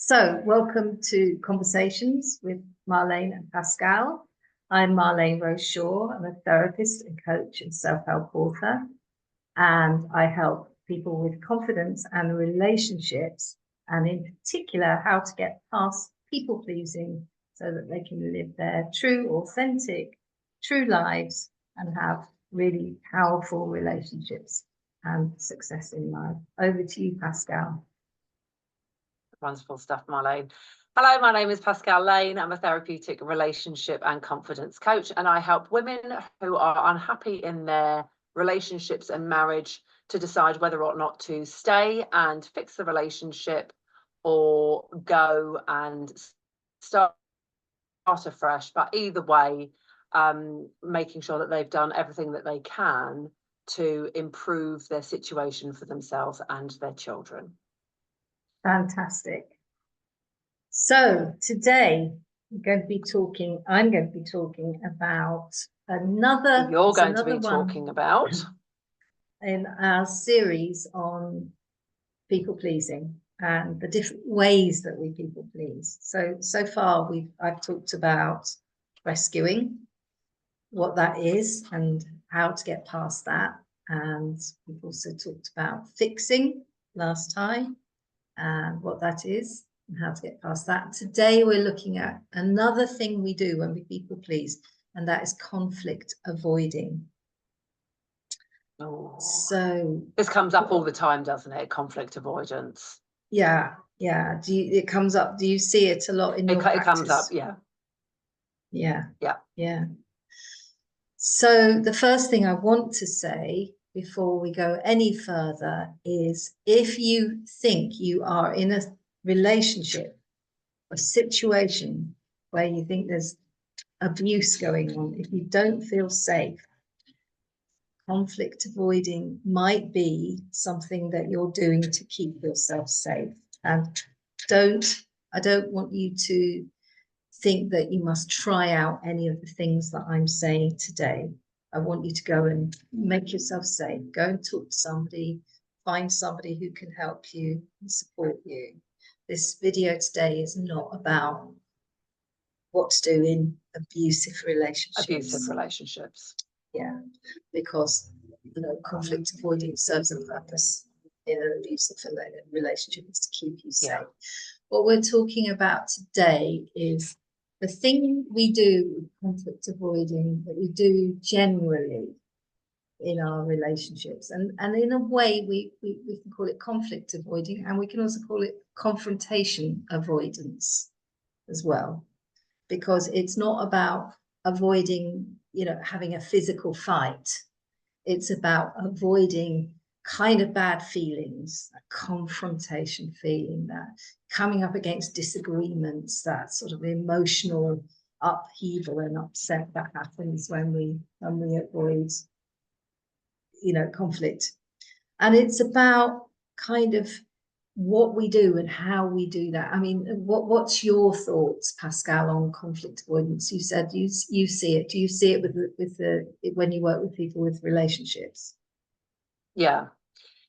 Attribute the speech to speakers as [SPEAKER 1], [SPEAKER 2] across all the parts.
[SPEAKER 1] So, welcome to Conversations with Marléne and Pascale. I'm Marléne Rose Shaw. I'm a therapist and coach and self-help author, and I help people with confidence and relationships, and in particular, how to get past people-pleasing so that they can live their true, authentic, true lives and have really powerful relationships and success in life. Over to you, Pascale.
[SPEAKER 2] Wonderful stuff, Marléne. Hello, my name is Pascale Lane. I'm a therapeutic relationship and confidence coach, and I help women who are unhappy in their relationships and marriage to decide whether or not to stay and fix the relationship or go and start afresh. But either way, making sure that they've done everything that they can to improve their situation for themselves and their children.
[SPEAKER 1] Fantastic. So today I'm going to be talking about another.
[SPEAKER 2] You're going to be talking about
[SPEAKER 1] in our series on people pleasing and the different ways that we people please. So far I've talked about rescuing, what that is and how to get past that, and we've also talked about fixing last time and what that is and how to get past that. Today we're looking at another thing we do when we people please, and that is conflict avoiding.
[SPEAKER 2] Oh.
[SPEAKER 1] So
[SPEAKER 2] this comes up all the time, doesn't it? Conflict avoidance.
[SPEAKER 1] Yeah. It comes up? Do you see it a lot in your practice?
[SPEAKER 2] It comes up,
[SPEAKER 1] yeah. So the first thing I want to say before we go any further is, if you think you are in a relationship, a situation where you think there's abuse going on, if you don't feel safe, conflict avoiding might be something that you're doing to keep yourself safe. And I don't want you to think that you must try out any of the things that I'm saying today. I want you to go and make yourself safe. Go and talk to somebody, find somebody who can help you and support you. This video today is not about what to do in abusive relationships. Yeah, because conflict avoiding serves a purpose in an abusive relationship, is to keep you safe. Yeah. What we're talking about today is the thing we do with conflict avoiding, that we do generally in our relationships, and in a way we can call it conflict avoiding, and we can also call it confrontation avoidance as well, because it's not about avoiding having a physical fight. It's about avoiding kind of bad feelings, that confrontation feeling, that coming up against disagreements, that sort of emotional upheaval and upset that happens when we avoid conflict. And it's about kind of what we do and how we do that. I mean, what's your thoughts, Pascale, on conflict avoidance? You said you see it. Do you see it with when you work with people with relationships?
[SPEAKER 2] Yeah.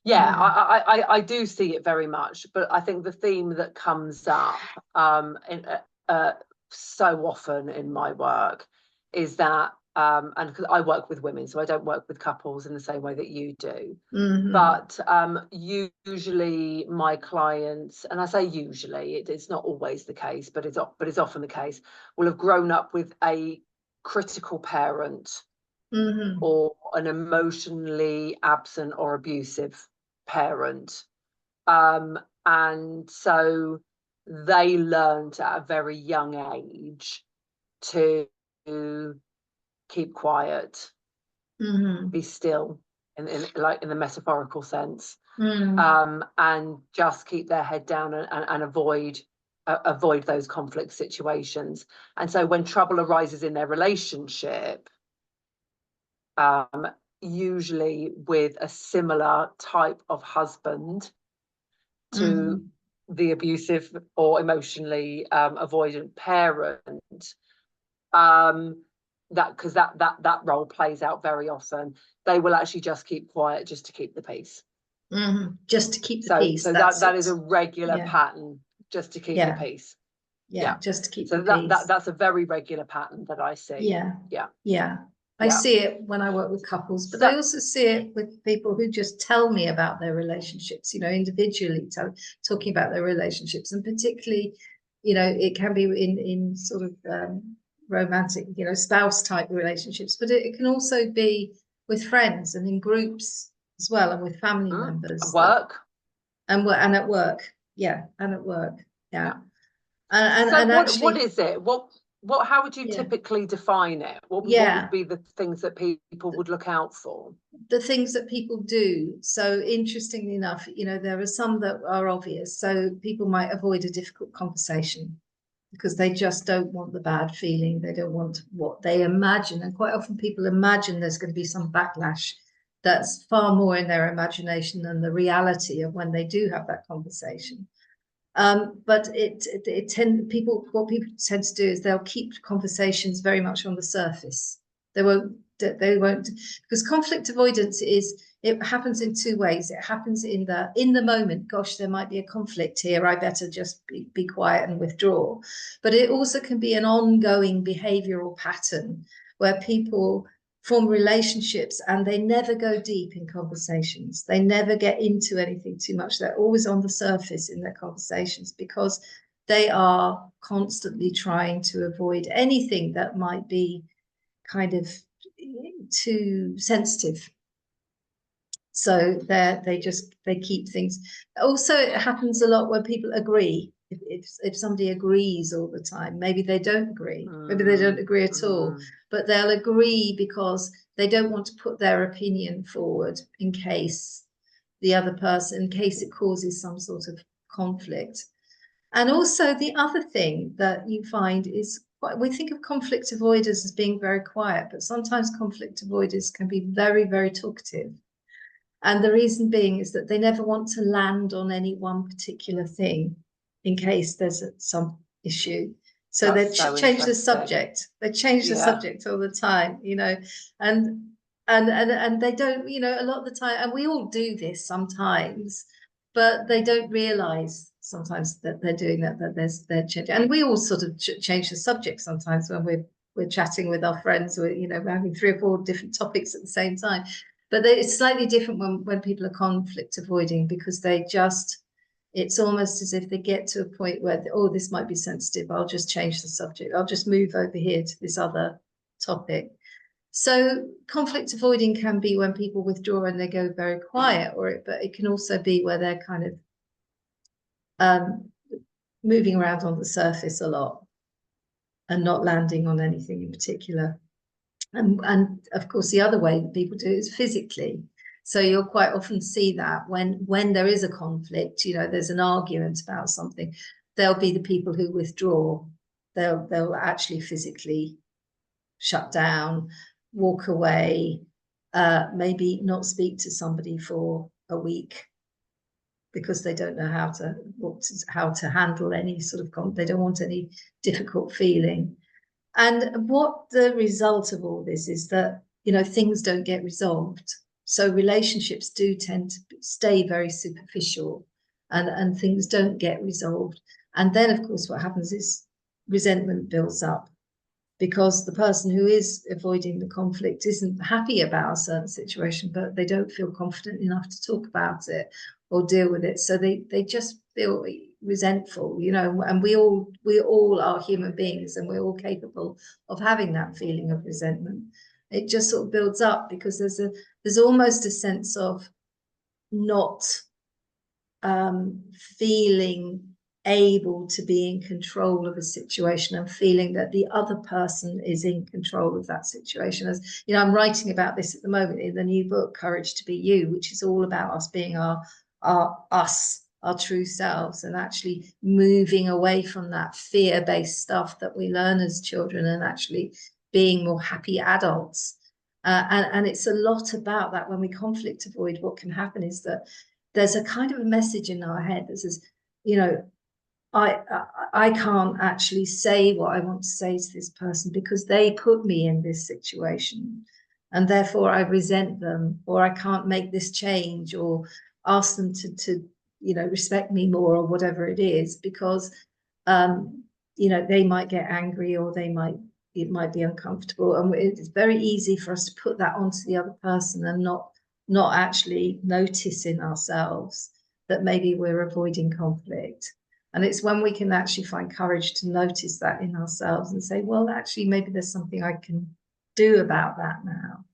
[SPEAKER 2] I do see it very much, but I think the theme that comes up so often in my work is that, and because I work with women, so I don't work with couples in the same way that you do. Mm-hmm. But usually my clients, and I say usually, it's not always the case, but it's often the case, will have grown up with a critical parent, mm-hmm. or an emotionally absent or abusive parent, and so they learned at a very young age to keep quiet, mm-hmm. be still, in the metaphorical sense, mm-hmm. And just keep their head down and avoid those conflict situations. And so when trouble arises in their relationship, usually with a similar type of husband to, mm-hmm. the abusive or emotionally avoidant parent, that role plays out very often, they will actually just keep quiet just to keep the peace.
[SPEAKER 1] Mm-hmm. Just to keep the peace.
[SPEAKER 2] So that is a regular pattern, just to keep the peace.
[SPEAKER 1] Yeah, just to keep
[SPEAKER 2] so
[SPEAKER 1] the peace.
[SPEAKER 2] That's a very regular pattern that I see.
[SPEAKER 1] Yeah. I see it when I work with couples, but I also see it with people who just tell me about their relationships, you know, individually talking about their relationships, and particularly, you know, it can be in sort of romantic, you know, spouse type relationships, but it can also be with friends and in groups as well, and with family members.
[SPEAKER 2] Work.
[SPEAKER 1] And at work. Yeah. And at work. Yeah.
[SPEAKER 2] And actually, what is it? How would you typically define it? What would be the things that people would look out for?
[SPEAKER 1] The things that people do. So interestingly enough, you know, there are some that are obvious. So people might avoid a difficult conversation because they just don't want the bad feeling. They don't want what they imagine. And quite often people imagine there's going to be some backlash that's far more in their imagination than the reality of when they do have that conversation. But what people tend to do is they'll keep conversations very much on the surface. They won't, because conflict avoidance it happens in two ways. It happens in the moment, gosh, there might be a conflict here, I better just be quiet and withdraw. But it also can be an ongoing behavioral pattern where people form relationships and they never go deep in conversations. They never get into anything too much. They're always on the surface in their conversations because they are constantly trying to avoid anything that might be kind of too sensitive. So they keep things. Also, it happens a lot when people agree. If somebody agrees all the time, maybe they don't agree. Maybe they don't agree at all, but they'll agree because they don't want to put their opinion forward in case the other person, in case it causes some sort of conflict. And also the other thing that you find is, we think of conflict avoiders as being very quiet, but sometimes conflict avoiders can be very, very talkative. And the reason being is that they never want to land on any one particular thing in case there's some issue. So they change the subject. They change the subject all the time, you know, and they don't, you know, a lot of the time, and we all do this sometimes, but they don't realize sometimes that they're doing that they're changing. And we all sort of change the subject sometimes when we're chatting with our friends, or, you know, we're having 3 or 4 different topics at the same time. But it's slightly different when people are conflict avoiding, because it's almost as if they get to a point where, oh, this might be sensitive, I'll just change the subject. I'll just move over here to this other topic. So conflict avoiding can be when people withdraw and they go very quiet, but it can also be where they're kind of moving around on the surface a lot and not landing on anything in particular. And of course, the other way that people do it is physically. So you'll quite often see that when there is a conflict, you know, there's an argument about something, there'll be the people who withdraw. They'll actually physically shut down, walk away, maybe not speak to somebody for a week because they don't know how to handle any sort of they don't want any difficult feeling. And what the result of all this is that, you know, things don't get resolved. So relationships do tend to stay very superficial, and things don't get resolved. And then, of course, what happens is resentment builds up because the person who is avoiding the conflict isn't happy about a certain situation, but they don't feel confident enough to talk about it or deal with it. So they just feel resentful, you know, and we all are human beings, and we're all capable of having that feeling of resentment. It just sort of builds up because there's almost a sense of not feeling able to be in control of a situation and feeling that the other person is in control of that situation. As you know, I'm writing about this at the moment in the new book, Courage to Be You, which is all about us being our true selves, and actually moving away from that fear-based stuff that we learn as children and actually being more happy adults. And it's a lot about that. When we conflict avoid, what can happen is that there's a kind of a message in our head that says, you know, I can't actually say what I want to say to this person because they put me in this situation, and therefore I resent them, or I can't make this change or ask them to respect me more, or whatever it is, because they might get angry, or it might be uncomfortable, and it's very easy for us to put that onto the other person and not actually notice in ourselves that maybe we're avoiding conflict. And it's when we can actually find courage to notice that in ourselves and say, well, actually, maybe there's something I can do about that now.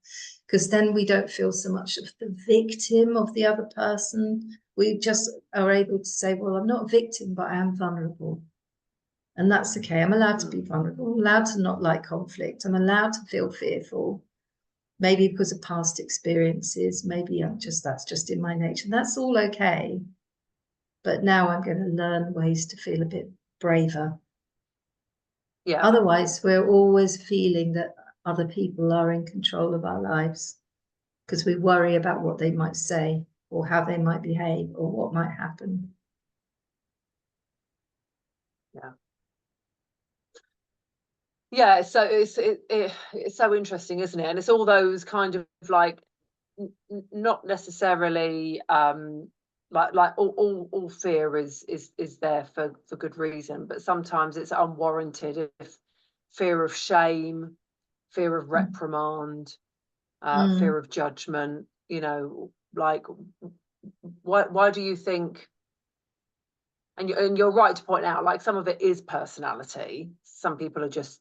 [SPEAKER 1] Because then we don't feel so much of the victim of the other person. We just are able to say, well, I'm not a victim, but I am vulnerable. And that's okay. I'm allowed to be vulnerable. I'm allowed to not like conflict. I'm allowed to feel fearful, maybe because of past experiences. Maybe that's just in my nature. That's all okay. But now I'm going to learn ways to feel a bit braver.
[SPEAKER 2] Yeah.
[SPEAKER 1] Otherwise, we're always feeling that other people are in control of our lives, because we worry about what they might say, or how they might behave, or what might happen.
[SPEAKER 2] Yeah. Yeah, so it's so interesting, isn't it? And it's all those kind of like not necessarily like all fear is there for good reason, but sometimes it's unwarranted. If fear of shame, fear of reprimand, fear of judgment, like why do you think? And you're right to point out, like, some of it is personality. Some people are just,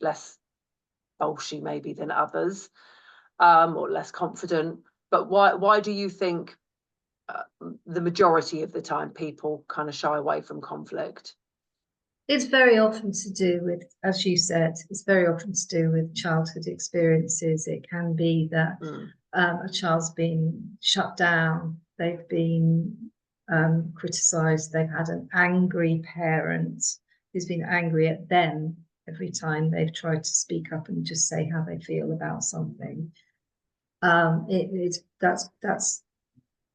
[SPEAKER 2] less bolshy maybe than others, or less confident. But why do you think the majority of the time people kind of shy away from conflict?
[SPEAKER 1] It's very often to do with, as you said, it's very often to do with childhood experiences. It can be that a child's been shut down, they've been criticised, they've had an angry parent who's been angry at them every time they've tried to speak up and just say how they feel about something. That's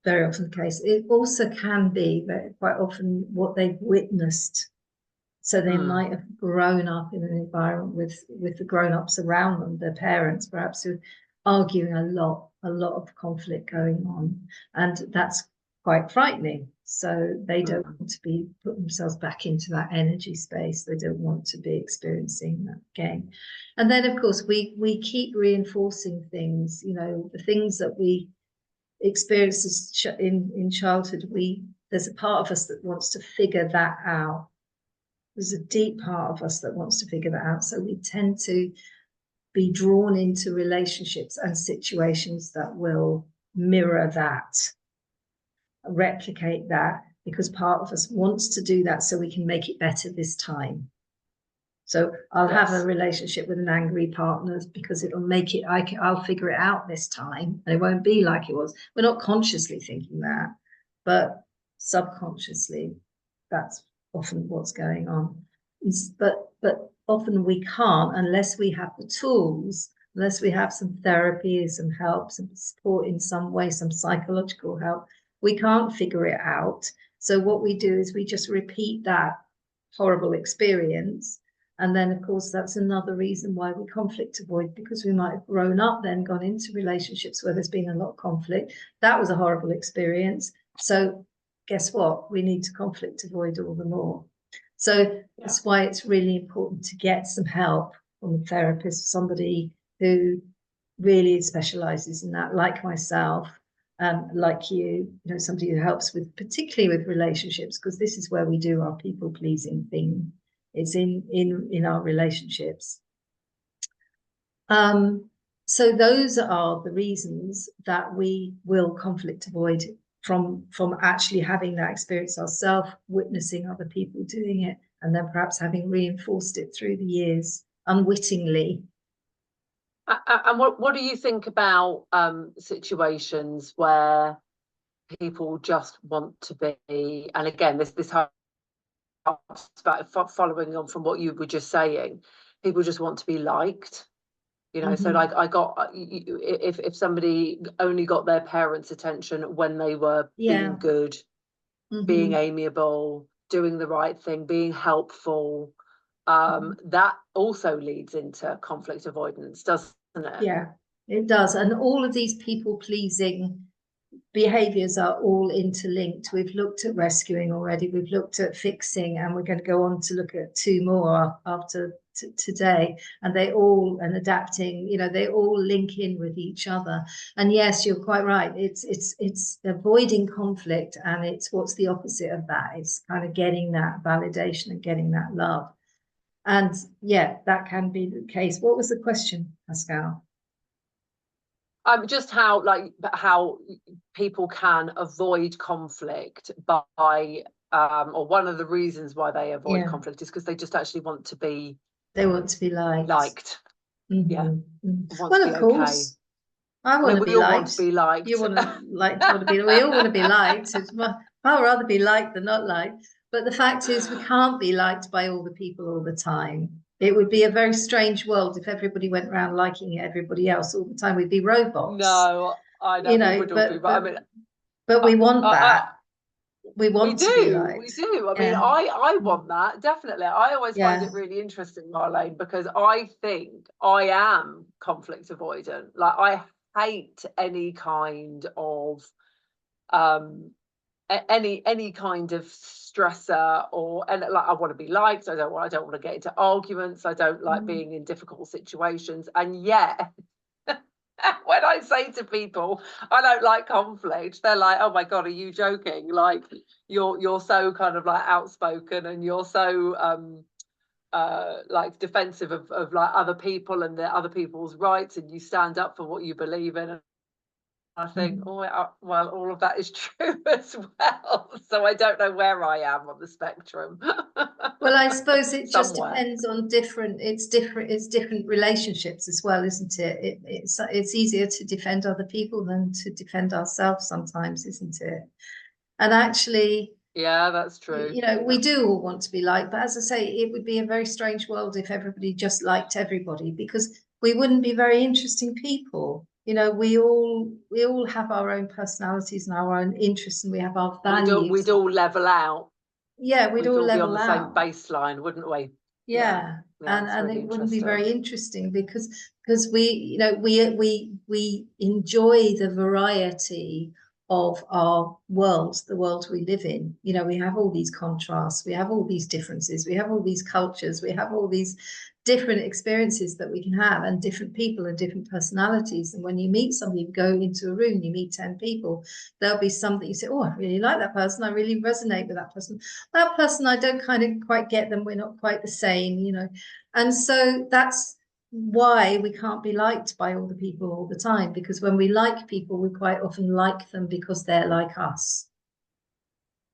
[SPEAKER 1] very often the case. It also can be that quite often what they've witnessed. So they might have grown up in an environment with the grown-ups around them, their parents, perhaps, who are arguing a lot of conflict going on. And that's quite frightening. So they don't want to be put themselves back into that energy space. They don't want to be experiencing that again. And then, of course, we keep reinforcing things, the things that we experience in childhood. There's a part of us that wants to figure that out. There's a deep part of us that wants to figure that out. So we tend to be drawn into relationships and situations that will mirror that, replicate that, because part of us wants to do that so we can make it better this time. So I'll have a relationship with an angry partner because it'll make it, I'll figure it out this time, and it won't be like it was. We're not consciously thinking that, but subconsciously, that's often what's going on. But often we can't, unless we have the tools, unless we have some therapy, some help, some support in some way, some psychological help. We can't figure it out. So what we do is we just repeat that horrible experience. And then, of course, that's another reason why we conflict avoid, because we might have grown up, then gone into relationships where there's been a lot of conflict. That was a horrible experience. So guess what? We need to conflict avoid all the more. So that's why it's really important to get some help from a therapist, somebody who really specializes in that, like myself, like you, somebody who helps with, particularly with relationships, because this is where we do our people pleasing thing. It's in our relationships. So those are the reasons that we will conflict avoid from actually having that experience ourselves, witnessing other people doing it, and then perhaps having reinforced it through the years unwittingly.
[SPEAKER 2] And what do you think about situations where people just want to be, and again, this about following on from what you were just saying, people just want to be liked, so like if somebody only got their parents' attention when they were being good, being amiable, doing the right thing, being helpful, that also leads into conflict avoidance, doesn't it?
[SPEAKER 1] Yeah, it does. And all of these people pleasing behaviors are all interlinked. We've looked at rescuing already, we've looked at fixing, and we're going to go on to look at 2 more after today, and and adapting, you know, they all link in with each other. And yes, you're quite right, it's avoiding conflict, and it's what's the opposite of that. It's kind of getting that validation and getting that love. And yeah, that can be the case. What was the question, Pascale?
[SPEAKER 2] Just how people can avoid conflict by or one of the reasons why they avoid conflict is because they just actually want to be,
[SPEAKER 1] they want to be liked.
[SPEAKER 2] Mm-hmm. Yeah.
[SPEAKER 1] Well, of course, okay. I want to be liked. Want to be liked. You want to be. We all want to be liked. I'd rather be liked than not liked. But the fact is, we can't be liked by all the people all the time. It would be a very strange world if everybody went around liking everybody else all the time. We'd be robots.
[SPEAKER 2] No, I know, you know, we would all be, but I mean,
[SPEAKER 1] but we want that. We want to be liked.
[SPEAKER 2] We do. I mean, I want that, definitely. I always find it really interesting, Marlene, because I think I am conflict avoidant. Like, I hate any kind of any kind of stressor, and like, I want to be liked. I don't want to get into arguments. I don't like being in difficult situations. And yet, when I say to people I don't like conflict, they're like, oh my God, are you joking? Like, you're so kind of like outspoken, and you're so like defensive of like other people and the other people's rights, and you stand up for what you believe in. I think, well, all of that is true as well. So I don't know where I am on the spectrum.
[SPEAKER 1] Well, I suppose it just depends on different relationships as well, isn't it? It's easier to defend other people than to defend ourselves sometimes, isn't it? And actually,
[SPEAKER 2] yeah, that's true.
[SPEAKER 1] You know, we do all want to be liked, but as I say, it would be a very strange world if everybody just liked everybody, because we wouldn't be very interesting people. You know, we all have our own personalities and our own interests, and we have our values.
[SPEAKER 2] We'd all level out.
[SPEAKER 1] Yeah, we'd all level
[SPEAKER 2] be on the
[SPEAKER 1] out.
[SPEAKER 2] Same baseline, wouldn't we?
[SPEAKER 1] Yeah, and really it wouldn't be very interesting because we, you know, we enjoy the variety of our world, the world we live in. You know, we have all these contrasts, we have all these differences, we have all these cultures, we have all these different experiences that we can have, and different people and different personalities. And when you meet somebody, you go into a room, you meet 10 people, there'll be some that you say, oh, I really like that person, I really resonate with that person. That person, I don't kind of quite get them, we're not quite the same, you know. And so that's why we can't be liked by all the people all the time, because when we like people, we quite often like them because they're like us.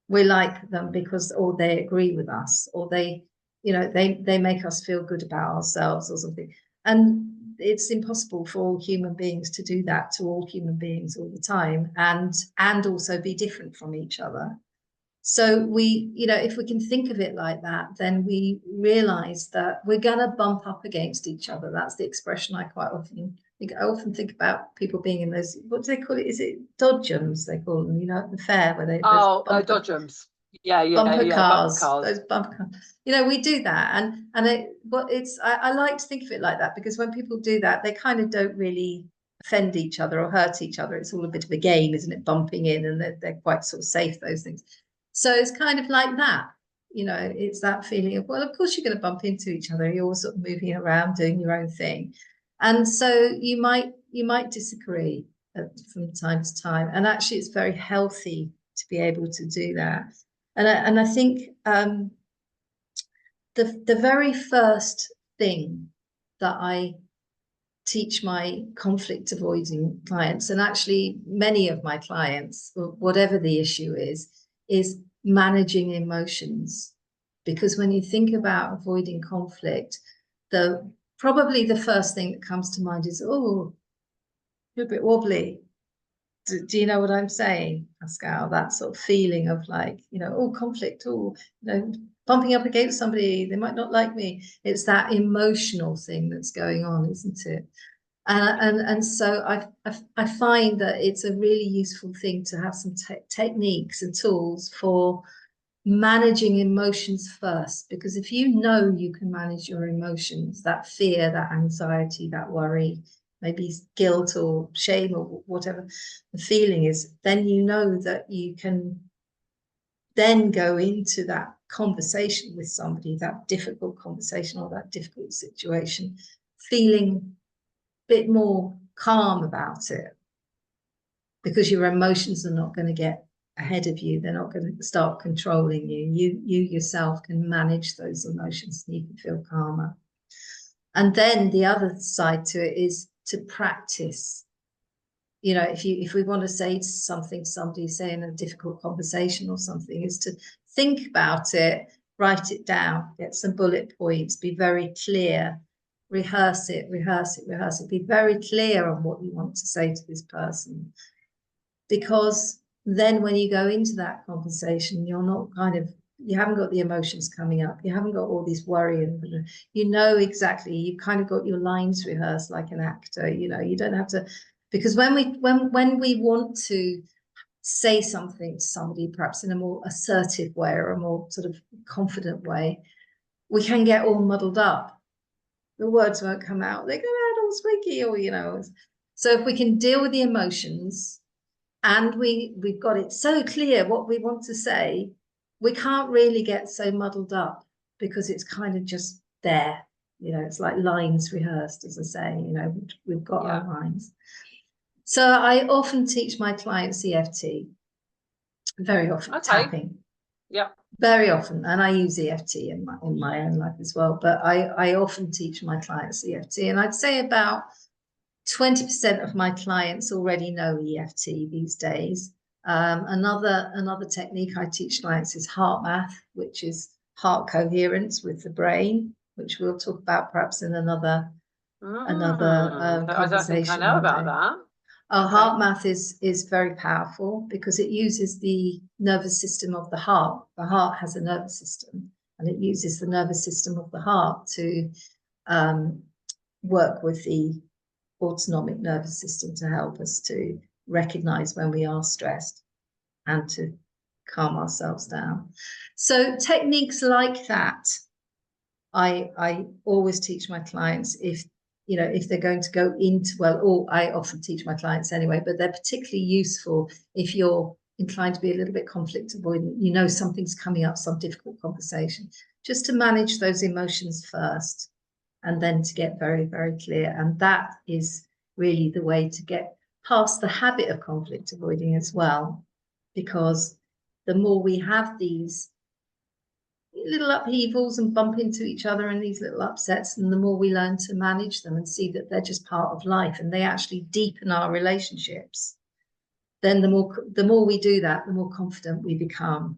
[SPEAKER 1] We like them because, or they agree with us, or they, you know, they make us feel good about ourselves or something. And it's impossible for all human beings to do that to all human beings all the time, and also be different from each other. So we, you know, if we can think of it like that, then we realize that we're going to bump up against each other. That's the expression I quite often think. I often think about people being in those, what do they call it? Is it dodgems they call them, you know, at the fair where they...
[SPEAKER 2] dodgems. Yeah,
[SPEAKER 1] bumper cars. Those bumper cars. You know, we do that. I like to think of it like that, because when people do that, they kind of don't really offend each other or hurt each other. It's all a bit of a game, isn't it? Bumping in, and they're quite sort of safe, those things. So it's kind of like that, you know, it's that feeling of, well, of course you're going to bump into each other. You're all sort of moving around, doing your own thing. And so you might disagree from time to time. And actually, it's very healthy to be able to do that. And I think the very first thing that I teach my conflict avoiding clients, and actually many of my clients, whatever the issue is managing emotions. Because when you think about avoiding conflict, probably the first thing that comes to mind is, oh, you're a bit wobbly. Do you know what I'm saying, Pascale? That sort of feeling of like, you know, oh, conflict, oh, you know, bumping up against somebody, they might not like me. It's that emotional thing that's going on, isn't it? And so I find that it's a really useful thing to have some techniques and tools for managing emotions first, because if you know you can manage your emotions, that fear, that anxiety, that worry, maybe guilt or shame or whatever the feeling is, then you know that you can then go into that conversation with somebody, that difficult conversation or that difficult situation, feeling a bit more calm about it, because your emotions are not going to get ahead of you. They're not going to start controlling you. You yourself can manage those emotions and you can feel calmer. And then the other side to it is to practice. You know, if we want to say something, somebody saying a difficult conversation or something, is to think about it, write it down, get some bullet points, be very clear, rehearse it, be very clear on what you want to say to this person. Because then when you go into that conversation, you're not you haven't got the emotions coming up. You haven't got all this worry, and you know exactly, you kind of got your lines rehearsed like an actor. You know, you don't have to, because when we want to say something to somebody, perhaps in a more assertive way or a more sort of confident way, we can get all muddled up. The words won't come out. They come out all squeaky, or you know. So if we can deal with the emotions, and we've got it so clear what we want to say, we can't really get so muddled up, because it's kind of just there. You know, it's like lines rehearsed, as I say. You know, we've got our lines. So I often teach my clients EFT, very often tapping.
[SPEAKER 2] Yeah.
[SPEAKER 1] Very often, and I use EFT in my own life as well. But I often teach my clients EFT, and I'd say about 20% of my clients already know EFT these days. Another technique I teach clients is heart math, which is heart coherence with the brain, which we'll talk about perhaps in another conversation.
[SPEAKER 2] I don't think I know about that.
[SPEAKER 1] Heart math is very powerful because it uses the nervous system of the heart. The heart has a nervous system, and it uses the nervous system of the heart to work with the autonomic nervous system to help us to recognize when we are stressed and to calm ourselves down. So techniques like that, I always teach my clients, if they're going to go into, or I often teach my clients anyway, but they're particularly useful if you're inclined to be a little bit conflict avoidant, you know something's coming up, some difficult conversation, just to manage those emotions first, and then to get very, very clear. And that is really the way to get past the habit of conflict avoiding as well, because the more we have these little upheavals and bump into each other and these little upsets, and the more we learn to manage them and see that they're just part of life and they actually deepen our relationships, then the more we do that, the more confident we become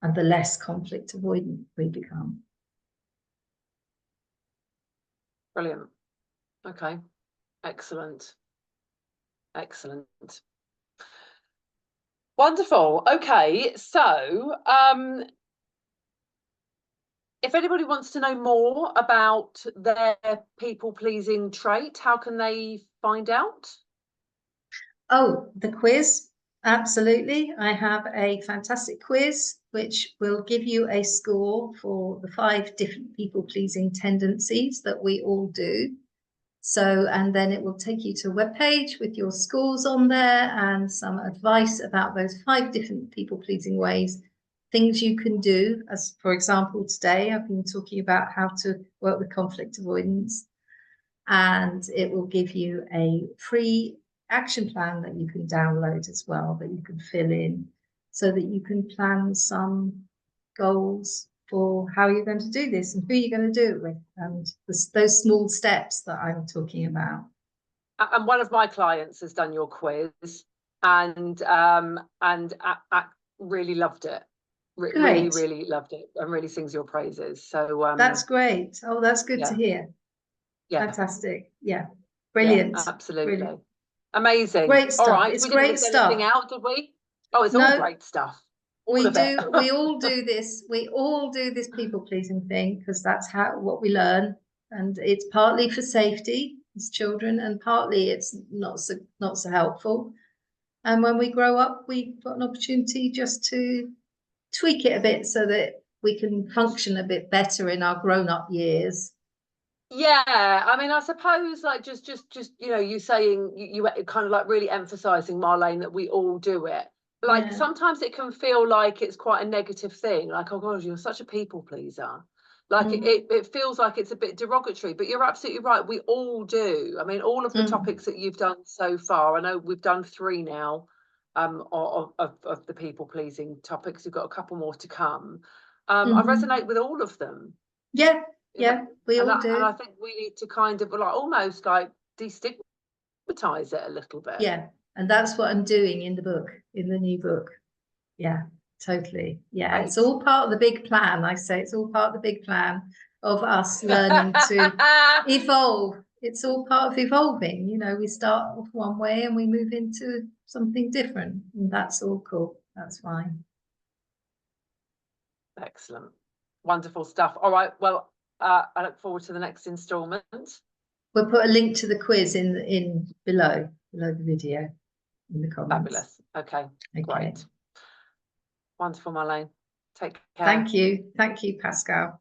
[SPEAKER 1] and the less conflict avoidant we become.
[SPEAKER 2] Brilliant. Okay. Excellent. Wonderful. Okay, so if anybody wants to know more about their people-pleasing trait, how can they find out?
[SPEAKER 1] Oh, the quiz. Absolutely. I have a fantastic quiz which will give you a score for the 5 different people-pleasing tendencies that we all do. So, and then it will take you to a webpage with your scores on there and some advice about those 5 different people-pleasing ways, things you can do. As for example, today I've been talking about how to work with conflict avoidance, and it will give you a free action plan that you can download as well, that you can fill in so that you can plan some goals for how you're going to do this and who you're going to do it with, and those small steps that I'm talking about.
[SPEAKER 2] And one of my clients has done your quiz and really loved it. Really loved it, and really sings your praises. So
[SPEAKER 1] that's great. Oh, that's good to hear.
[SPEAKER 2] Yeah.
[SPEAKER 1] Fantastic. Yeah. Brilliant.
[SPEAKER 2] Yeah, absolutely.
[SPEAKER 1] Brilliant.
[SPEAKER 2] Amazing.
[SPEAKER 1] Great stuff.
[SPEAKER 2] All right.
[SPEAKER 1] It's
[SPEAKER 2] We
[SPEAKER 1] great
[SPEAKER 2] didn't miss
[SPEAKER 1] stuff.
[SPEAKER 2] anything out, did we? Oh, it's all great stuff.
[SPEAKER 1] We all do this. We all do this people-pleasing thing because that's what we learn. And it's partly for safety as children, and partly it's not so helpful. And when we grow up, we've got an opportunity just to tweak it a bit so that we can function a bit better in our grown-up years.
[SPEAKER 2] Yeah, I mean, I suppose like just you know, you saying you kind of like really emphasizing, Marlene, that we all do it. Like
[SPEAKER 1] Yeah.
[SPEAKER 2] sometimes it can feel like it's quite a negative thing, like, oh God, you're such a people pleaser. Like it feels like it's a bit derogatory, but you're absolutely right. We all do. I mean, all of the topics that you've done so far, I know we've done 3 now, of the people pleasing topics. We've got a couple more to come. I resonate with all of them.
[SPEAKER 1] Yeah,
[SPEAKER 2] You know,
[SPEAKER 1] yeah, we
[SPEAKER 2] and
[SPEAKER 1] all
[SPEAKER 2] I
[SPEAKER 1] do.
[SPEAKER 2] think we need to kind of like almost like destigmatize it a little bit.
[SPEAKER 1] Yeah, and that's what I'm doing in the book, in the new book. Yeah, totally. Yeah, it's
[SPEAKER 2] Right.
[SPEAKER 1] all part of the big plan. I say it's all part of the big plan of us learning to evolve. It's all part of evolving. You know, we start off one way and we move into something different, and that's all cool. That's fine.
[SPEAKER 2] Excellent. Wonderful stuff. All right. Well, I look forward to the next installment.
[SPEAKER 1] We'll put a link to the quiz in below the video in the comments.
[SPEAKER 2] Fabulous. Okay.
[SPEAKER 1] Okay.
[SPEAKER 2] Great. Wonderful, Marlene. Take care.
[SPEAKER 1] Thank you. Thank you, Pascale.